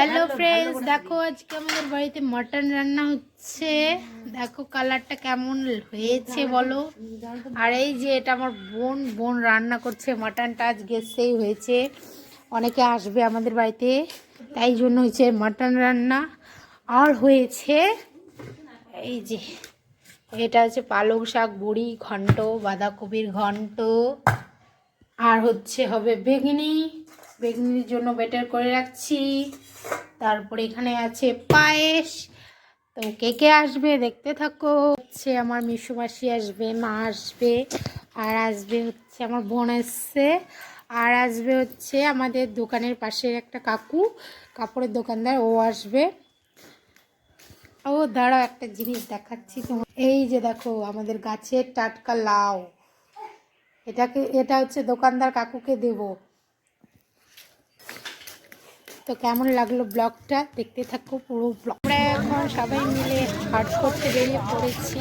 Hello friends, দেখো আজকে আমাদের বাড়িতে মাটন রান্না হচ্ছে। দেখো কালারটা কেমন হয়েছে বলো। আর এই যে এটা আমার বোন রান্না করছে মাটনটা, আজকে সেই হয়েছে। অনেকে আসবে আমাদের বাড়িতে, তাই জন্য হয়েছে মাটন রান্না। আর হয়েছে এই যে এটা হচ্ছে পালং শাক বড়ি ঘন্ট, বাঁধাকপির ঘন্ট। আর হবে বেগুনির জন্য বেটার করে রাখছি। তারপরে এখানে আছে পায়েস। তো কে কে আসবে দেখতে থাকো। আমার মিশুমাসি আসবে, মা আসবে, আর আসবে আমার বোন এসছে, আর আসবে আমাদের দোকানের পাশের একটা কাকু, কাপড়ের দোকানদার, ও আসবে। ও দাঁড়াও, একটা জিনিস দেখাচ্ছি তোমার। এই যে দেখো আমাদের গাছের টাটকা লাউ, এটা দোকানদার কাকুকে দেব। তো কেমন লাগলো ব্লগটা, দেখতে থাকো পুরো ব্লগ। আমরা এখন সবাই মিলে হাট করতে বেরিয়ে পড়েছি।